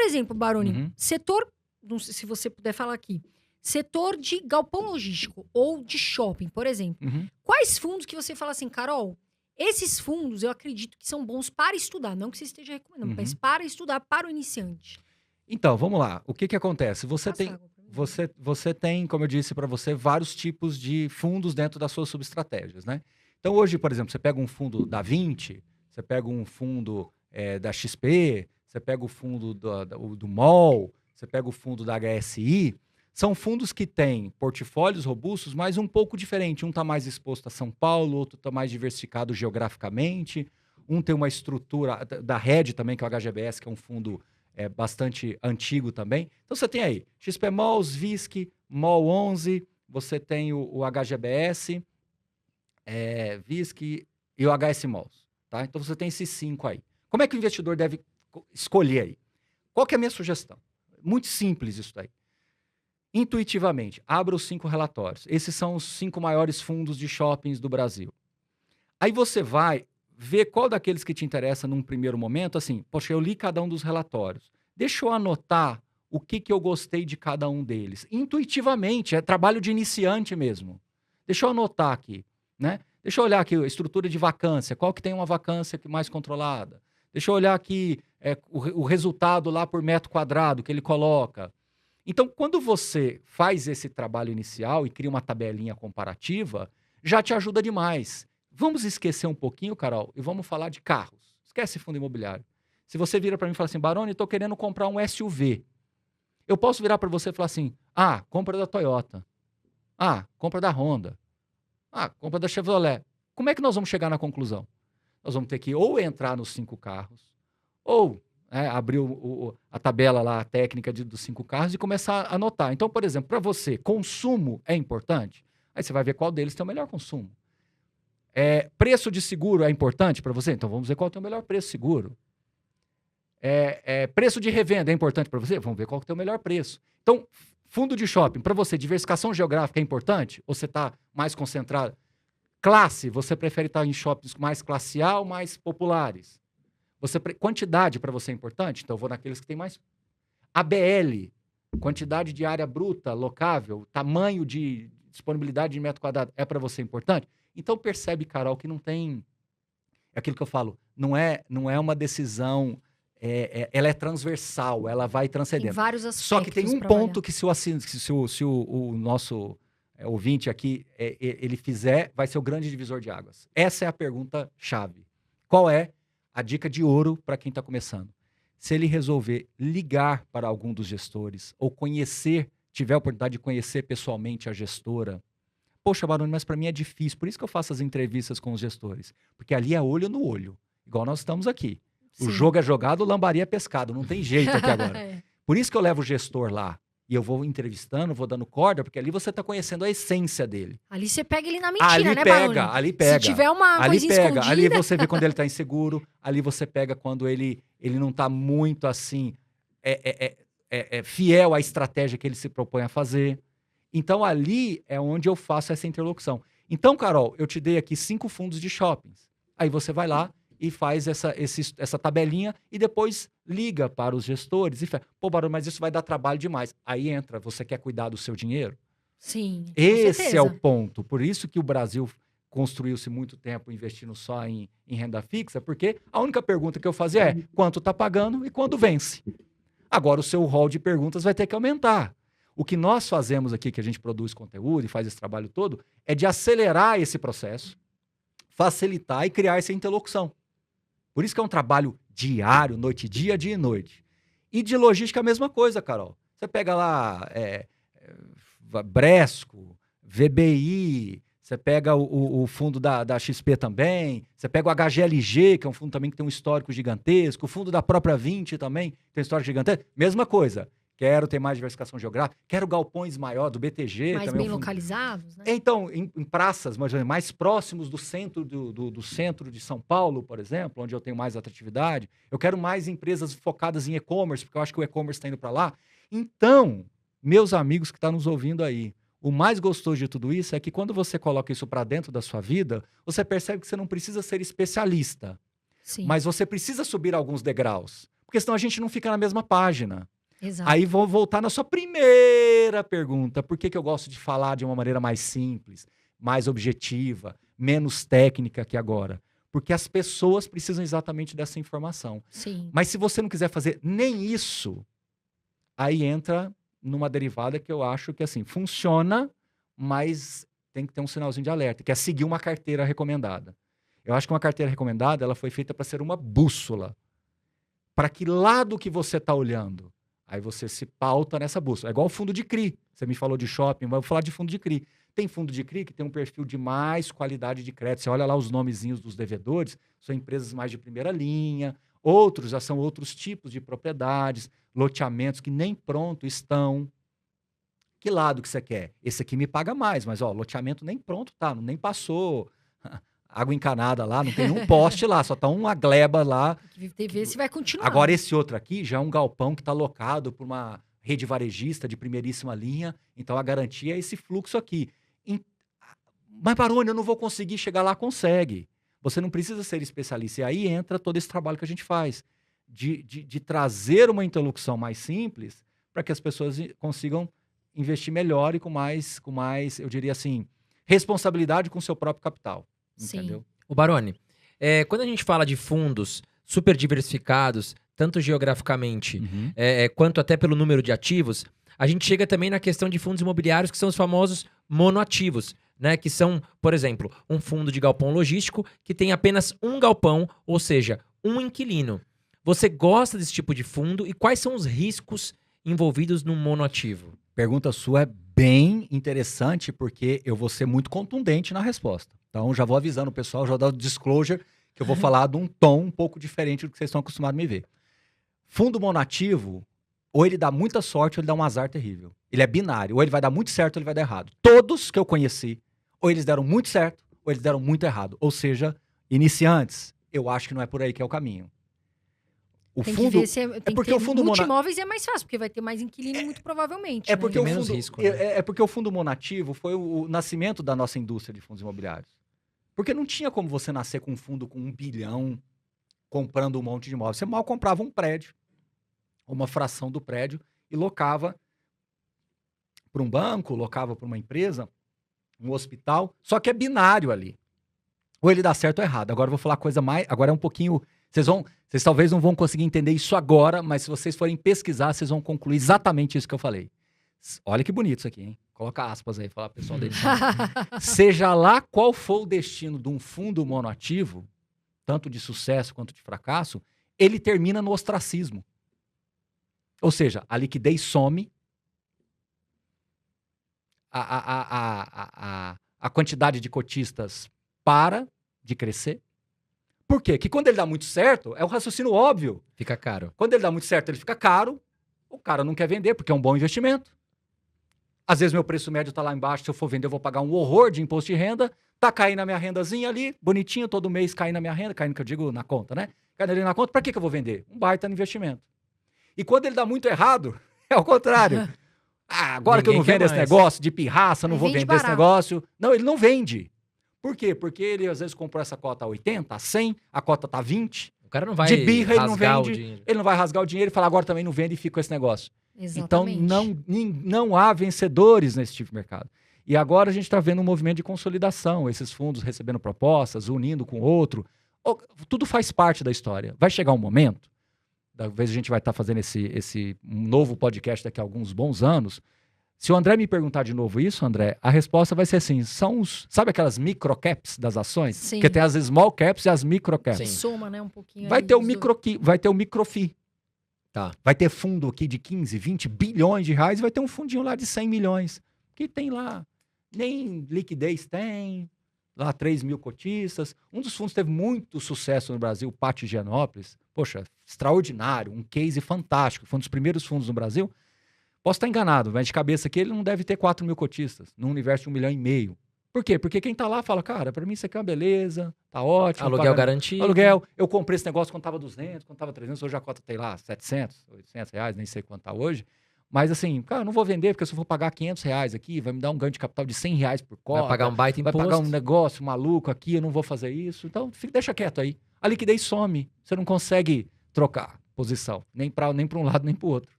exemplo, Baroni, Uhum. setor, não sei se você puder falar aqui, setor de galpão logístico ou de shopping, por exemplo. Uhum. Quais fundos que você fala assim, Carol, esses fundos eu acredito que são bons para estudar, não que você esteja recomendando, mas Uhum. para estudar para o iniciante. Então, vamos lá. O que que acontece? Você Passa tem, água pra mim. você tem, como eu disse para você, vários tipos de fundos dentro das suas subestratégias, né? Então, hoje, por exemplo, você pega um fundo da 20, você pega um fundo da XP, você pega o fundo do MOL, você pega o fundo da HSI. São fundos que têm portfólios robustos, mas um pouco diferente. Um está mais exposto a São Paulo, outro está mais diversificado geograficamente. Um tem uma estrutura da Rede também, que é o HGBS, que é um fundo bastante antigo também. Então você tem aí XP Malls, VISC, MOL 11, você tem o HGBS, VISC e o HS Malls, tá? Então você tem esses 5 aí. Como é que o investidor deve escolher aí? Qual que é a minha sugestão? Muito simples isso daí. Intuitivamente, abra os 5 relatórios. Esses são os 5 maiores fundos de shoppings do Brasil. Aí você vai ver qual daqueles que te interessa num primeiro momento, assim, poxa, eu li cada um dos relatórios. Deixa eu anotar o que eu gostei de cada um deles. Intuitivamente, é trabalho de iniciante mesmo. Deixa eu anotar aqui, né? Deixa eu olhar aqui a estrutura de vacância, qual que tem uma vacância mais controlada. Deixa eu olhar aqui o resultado lá por metro quadrado que ele coloca. Então, quando você faz esse trabalho inicial e cria uma tabelinha comparativa, já te ajuda demais. Vamos esquecer um pouquinho, Carol, e vamos falar de carros. Esquece fundo imobiliário. Se você vira para mim e fala assim, Baroni, estou querendo comprar um SUV. Eu posso virar para você e falar assim, compra da Toyota. Compra da Honda. Compra da Chevrolet. Como é que nós vamos chegar na conclusão? Nós vamos ter que ou entrar nos 5 carros, ou abrir a tabela lá, a técnica dos 5 carros e começar a anotar. Então, por exemplo, para você, consumo é importante? Aí você vai ver qual deles tem o melhor consumo. Preço de seguro é importante para você? Então vamos ver qual tem o melhor preço seguro. Preço de revenda é importante para você? Vamos ver qual tem o melhor preço. Então, fundo de shopping, para você, diversificação geográfica é importante? Ou você está mais concentrado? Classe, você prefere estar em shoppings mais classe A ou mais populares? Quantidade para você é importante? Então eu vou naqueles que tem mais. ABL, quantidade de área bruta, locável, tamanho de disponibilidade de metro quadrado, é para você importante? Então percebe, Carol, que não tem... É aquilo que eu falo, não é uma decisão, ela é transversal, ela vai Tem transcendendo. vários aspectos. Só que tem um pra ponto avaliar. que se o nosso ouvinte aqui, ele fizer, vai ser o grande divisor de águas. Essa é a pergunta-chave. Qual é a dica de ouro para quem está começando? Se ele resolver ligar para algum dos gestores ou tiver a oportunidade de conhecer pessoalmente a gestora, poxa, Baroni, mas para mim é difícil. Por isso que eu faço as entrevistas com os gestores. Porque ali é olho no olho, igual nós estamos aqui. O Sim. jogo é jogado, lambaria é pescado. Não tem jeito aqui agora. É. Por isso que eu levo o gestor lá. E eu vou entrevistando, vou dando corda, porque ali você está conhecendo a essência dele. Ali você pega ele na mentira, né, Baroni? Ali pega. Se tiver uma Ali coisinha pega. Ali escondida... você vê quando ele está inseguro. Ali você pega quando ele não está muito assim, fiel à estratégia que ele se propõe a fazer. Então, ali é onde eu faço essa interlocução. Então, Carol, eu te dei aqui 5 fundos de shoppings. Aí você vai lá e faz essa tabelinha e depois liga para os gestores e fala, pô, Barão, mas isso vai dar trabalho demais. Aí entra, você quer cuidar do seu dinheiro? Sim, com Esse certeza. é o ponto. Por isso que o Brasil construiu-se muito tempo investindo só em renda fixa, porque a única pergunta que eu fazia é quanto está pagando e quando vence. Agora o seu rol de perguntas vai ter que aumentar. O que nós fazemos aqui, que a gente produz conteúdo e faz esse trabalho todo, é de acelerar esse processo, facilitar e criar essa interlocução. Por isso que é um trabalho diário, noite e dia, dia e noite. E de logística a mesma coisa, Carol. Você pega lá Bresco, VBI, você pega o fundo da XP também, você pega o HGLG, que é um fundo também que tem um histórico gigantesco, o fundo da própria 20 também tem um histórico gigantesco. Mesma coisa. Quero ter mais diversificação geográfica, quero galpões maior do BTG. Mais também bem localizados, né? Então, em praças mais próximos do centro do centro de São Paulo, por exemplo, onde eu tenho mais atratividade. Eu quero mais empresas focadas em e-commerce, porque eu acho que o e-commerce está indo para lá. Então, meus amigos que estão nos ouvindo aí, o mais gostoso de tudo isso é que quando você coloca isso para dentro da sua vida, você percebe que você não precisa ser especialista, Sim. mas você precisa subir alguns degraus. Porque senão a gente não fica na mesma página. Exato. Aí vou voltar na sua primeira pergunta. Por que eu gosto de falar de uma maneira mais simples, mais objetiva, menos técnica que agora? Porque as pessoas precisam exatamente dessa informação. Sim. Mas se você não quiser fazer nem isso, aí entra numa derivada que eu acho que assim, funciona, mas tem que ter um sinalzinho de alerta, que é seguir uma carteira recomendada. Eu acho que uma carteira recomendada ela foi feita para ser uma bússola. Para que lado que você está olhando? Aí você se pauta nessa bússola. É igual o fundo de CRI. Você me falou de shopping, mas eu vou falar de fundo de CRI. Tem fundo de CRI que tem um perfil de mais qualidade de crédito. Você olha lá os nomezinhos dos devedores, são empresas mais de primeira linha. Outros já são outros tipos de propriedades, loteamentos que nem pronto estão. Que lado que você quer? Esse aqui me paga mais, mas ó, loteamento nem pronto tá, nem passou água encanada lá, não tem um poste lá, só tá uma gleba lá. Tem que ver se vai continuar. Agora esse outro aqui já é um galpão que está locado por uma rede varejista de primeiríssima linha, então a garantia é esse fluxo aqui. Mas, Baroni, eu não vou conseguir chegar lá, consegue. Você não precisa ser especialista. E aí entra todo esse trabalho que a gente faz, de trazer uma interlocução mais simples para que as pessoas consigam investir melhor e com mais, eu diria assim, responsabilidade com o seu próprio capital. Sim. Entendeu? O Baroni, quando a gente fala de fundos super diversificados, tanto geograficamente quanto até pelo número de ativos, a gente chega também na questão de fundos imobiliários que são os famosos monoativos, né? Que são, por exemplo, um fundo de galpão logístico que tem apenas um galpão, ou seja, um inquilino. Você gosta desse tipo de fundo e quais são os riscos envolvidos no monoativo? Pergunta sua é bem interessante porque eu vou ser muito contundente na resposta. Então, já vou avisando o pessoal, já dá o disclosure, que eu vou falar de um tom um pouco diferente do que vocês estão acostumados a me ver. Fundo monoativo, ou ele dá muita sorte ou ele dá um azar terrível. Ele é binário, ou ele vai dar muito certo ou ele vai dar errado. Todos que eu conheci, ou eles deram muito certo ou eles deram muito errado. Ou seja, iniciantes, eu acho que não é por aí que é o caminho. O Tem fundo, que ver se é porque o fundo multimóveis é mais fácil, porque vai ter mais inquilino muito provavelmente. É porque, Tem o menos fundo, risco, né? é porque o fundo monativo foi o nascimento da nossa indústria de fundos imobiliários. Porque não tinha como você nascer com um fundo com 1 bilhão comprando um monte de imóveis. Você mal comprava um prédio, uma fração do prédio, e locava para um banco, locava para uma empresa, um hospital, só que é binário ali. Ou ele dá certo ou errado. Agora eu vou falar coisa mais... Agora é um pouquinho... Vocês talvez não vão conseguir entender isso agora, mas se vocês forem pesquisar, vocês vão concluir exatamente isso que eu falei. Olha que bonito isso aqui, hein? Coloca aspas aí, falar pro pessoal dele. Seja lá qual for o destino de um fundo monoativo, tanto de sucesso quanto de fracasso, ele termina no ostracismo. Ou seja, a liquidez some, a quantidade de cotistas para de crescer. Por quê? Que quando ele dá muito certo, é um raciocínio óbvio. Fica caro. Quando ele dá muito certo, ele fica caro, o cara não quer vender, porque é um bom investimento. Às vezes meu preço médio está lá embaixo, se eu for vender eu vou pagar um horror de imposto de renda, tá caindo a minha rendazinha ali, bonitinho, todo mês caindo a minha renda, caindo que eu digo na conta, né? Caindo ali na conta, para que eu vou vender? Um baita no investimento. E quando ele dá muito errado, é o contrário. Agora que eu não vendo esse negócio de pirraça, não vou vender esse negócio. Não, ele não vende. Por quê? Porque ele às vezes comprou essa cota a 80, a 100, a cota tá 20. O cara não vai de birra, ele não rasgar vende, o dinheiro. ele não vai rasgar o dinheiro e falar agora também não vende e fica com esse negócio. Exatamente. Então não há vencedores nesse tipo de mercado. E agora a gente está vendo um movimento de consolidação, esses fundos recebendo propostas, unindo com outro. Tudo faz parte da história. Vai chegar um momento, talvez a gente vai estar fazendo esse novo podcast daqui a alguns bons anos. Se o André me perguntar de novo isso, André, a resposta vai ser assim, sabe aquelas microcaps das ações? Sim. Porque tem as small caps e as microcaps. Sim. Soma, né, um pouquinho. Vai ter o microfi. Tá. Vai ter fundo aqui de 15, 20 bilhões de reais e vai ter um fundinho lá de 100 milhões. Que tem lá, nem liquidez tem, lá 3 mil cotistas. Um dos fundos teve muito sucesso no Brasil, o Pátio Higienópolis. Poxa, extraordinário, um case fantástico. Foi um dos primeiros fundos no Brasil. Posso estar enganado, mas de cabeça aqui ele não deve ter 4 mil cotistas, num universo de 1,5 milhão. Por quê? Porque quem tá lá fala, cara, pra mim isso aqui é uma beleza, tá ótimo. Aluguel garantido. Aluguel, eu comprei esse negócio quando tava 200, quando tava 300, hoje a cota tem lá 700, 800 reais, nem sei quanto tá hoje. Mas assim, cara, eu não vou vender, porque se eu for pagar 500 reais aqui, vai me dar um ganho de capital de 100 reais por cota. Vai pagar um baita imposto. Vai pagar um negócio maluco aqui, eu não vou fazer isso. Então, deixa quieto aí. A liquidez some, você não consegue trocar. posição. Nem para um lado, nem para o outro.